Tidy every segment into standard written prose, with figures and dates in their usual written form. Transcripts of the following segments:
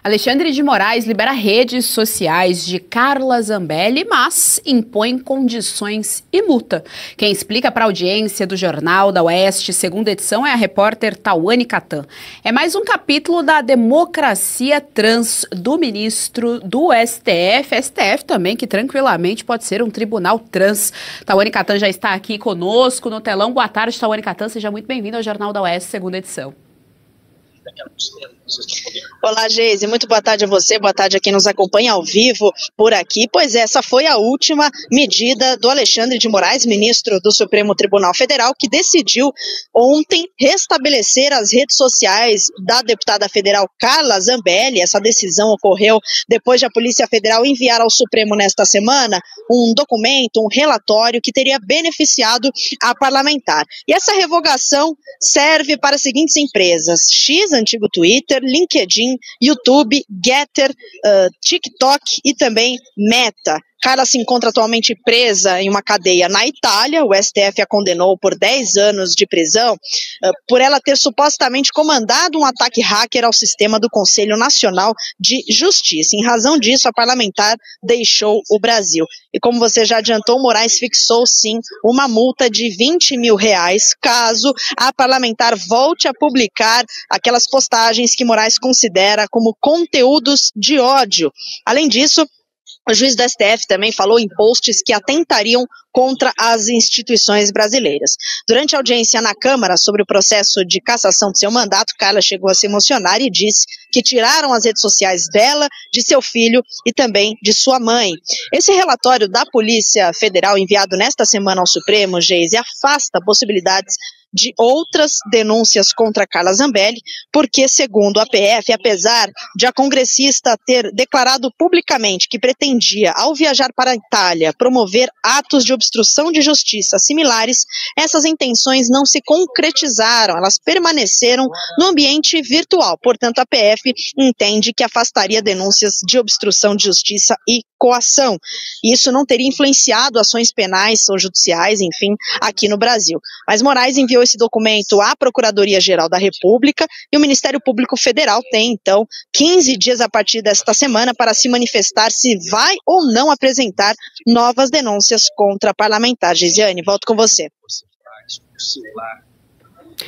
Alexandre de Moraes libera redes sociais de Carla Zambelli, mas impõe condições e multa. Quem explica para a audiência do Jornal da Oeste, segunda edição, é a repórter Tawane Catan. É mais um capítulo da democracia trans do ministro do STF também, que tranquilamente pode ser um tribunal trans. Tawane Catan já está aqui conosco no telão. Boa tarde, Tawane Catan, seja muito bem-vindo ao Jornal da Oeste, segunda edição. Olá, Geise, muito boa tarde a você, boa tarde a quem nos acompanha ao vivo por aqui. Pois é, essa foi a última medida do Alexandre de Moraes, ministro do Supremo Tribunal Federal, que decidiu ontem restabelecer as redes sociais da deputada federal Carla Zambelli. Essa decisão ocorreu depois de a Polícia Federal enviar ao Supremo nesta semana um documento, um relatório que teria beneficiado a parlamentar. E essa revogação serve para as seguintes empresas: X, antigo Twitter, LinkedIn, YouTube, Getter, TikTok e também Meta. Carla se encontra atualmente presa em uma cadeia na Itália. O STF a condenou por 10 anos de prisão por ela ter supostamente comandado um ataque hacker ao sistema do Conselho Nacional de Justiça. Em razão disso, a parlamentar deixou o Brasil. E como você já adiantou, Moraes fixou sim uma multa de R$20 mil caso a parlamentar volte a publicar aquelas postagens que Moraes considera como conteúdos de ódio. Além disso, o juiz do STF também falou em posts que atentariam contra as instituições brasileiras. Durante a audiência na Câmara sobre o processo de cassação de seu mandato, Carla chegou a se emocionar e disse que tiraram as redes sociais dela, de seu filho e também de sua mãe. Esse relatório da Polícia Federal enviado nesta semana ao Supremo, Geise, afasta possibilidades de outras denúncias contra Carla Zambelli, porque, segundo a PF, apesar de a congressista ter declarado publicamente que pretendia, ao viajar para a Itália, promover atos de obstrução de justiça similares, essas intenções não se concretizaram, elas permaneceram no ambiente virtual. Portanto, a PF entende que afastaria denúncias de obstrução de justiça e coação. Isso não teria influenciado ações penais ou judiciais, enfim, aqui no Brasil. Mas Moraes enviou esse documento à Procuradoria-Geral da República e o Ministério Público Federal tem, então, 15 dias a partir desta semana para se manifestar se vai ou não apresentar novas denúncias contra a parlamentar. Gisiane, volto com você.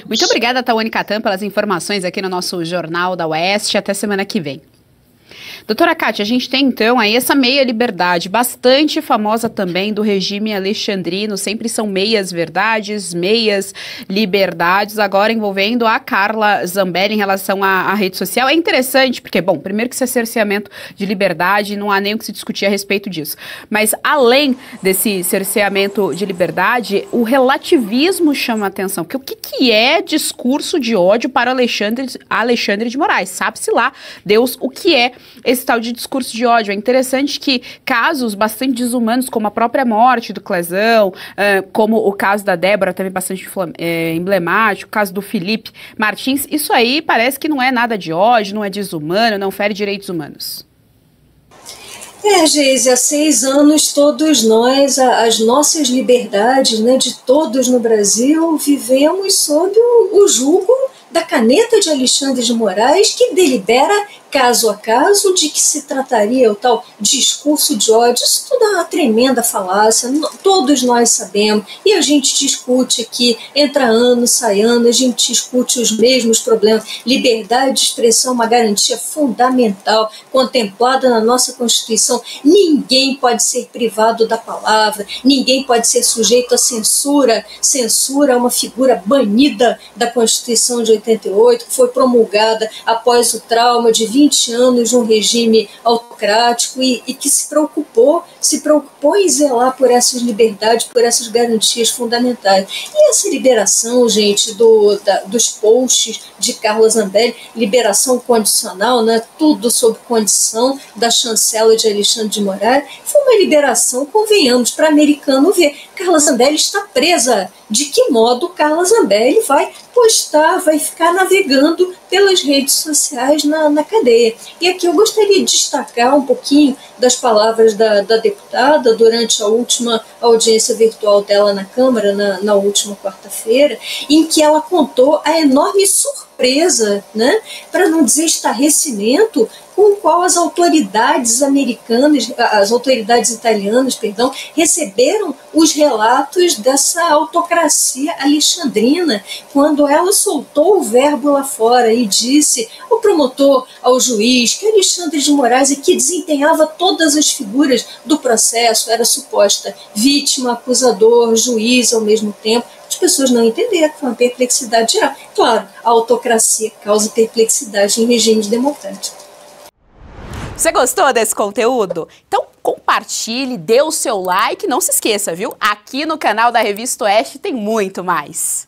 Muito obrigada, Tawane Catan, pelas informações aqui no nosso Jornal da Oeste. Até semana que vem. Doutora Kátia, a gente tem então aí essa meia liberdade, bastante famosa também do regime alexandrino, sempre são meias verdades, meias liberdades, agora envolvendo a Carla Zambelli em relação à rede social. É interessante porque, bom, primeiro que isso é cerceamento de liberdade, não há nem o que se discutir a respeito disso, mas além desse cerceamento de liberdade, o relativismo chama a atenção, porque o que é discurso de ódio para Alexandre de Moraes? Sabe-se lá, Deus, o que é esse tal de discurso de ódio. É interessante que casos bastante desumanos, como a própria morte do Clezão, como o caso da Débora, também bastante emblemático, o caso do Felipe Martins, isso aí parece que não é nada de ódio, não é desumano, não fere direitos humanos. Geise, há 6 anos todos nós, as nossas liberdades, né, de todos no Brasil, vivemos sob o jugo da caneta de Alexandre de Moraes, que delibera caso a caso de que se trataria o tal discurso de ódio. Isso tudo é uma tremenda falácia, todos nós sabemos, e a gente discute aqui, entra ano, sai ano, a gente discute os mesmos problemas. Liberdade de expressão é uma garantia fundamental, contemplada na nossa Constituição. Ninguém pode ser privado da palavra, ninguém pode ser sujeito a censura. Censura é uma figura banida da Constituição de 88, que foi promulgada após o trauma de 20 anos de um regime autocrático e que se preocupou em zelar por essas liberdades, por essas garantias fundamentais. E essa liberação, gente, dos posts de Carla Zambelli, liberação condicional, né, tudo sob condição da chancela de Alexandre de Moraes, foi uma liberação, convenhamos, para americano ver. Carla Zambelli está presa. De que modo Carla Zambelli vai postar, vai ficar navegando pelas redes sociais na cadeia? E aqui eu gostaria de destacar um pouquinho das palavras da deputada durante a última audiência virtual dela na Câmara, na última quarta-feira, em que ela contou a enorme surpresa, né, para não dizer estarrecimento, com o qual as autoridades americanas, as autoridades italianas, perdão, receberam os relatos dessa autocracia alexandrina, quando ela soltou o verbo lá fora e disse ao promotor, ao juiz, que Alexandre de Moraes, que desempenhava todas as figuras do processo, era suposta vítima, acusador, juiz ao mesmo tempo. As pessoas não entenderam, foi uma perplexidade geral. Claro, a autocracia causa perplexidade em regimes democráticos. Você gostou desse conteúdo? Então compartilhe, dê o seu like, não se esqueça, viu? Aqui no canal da Revista Oeste tem muito mais.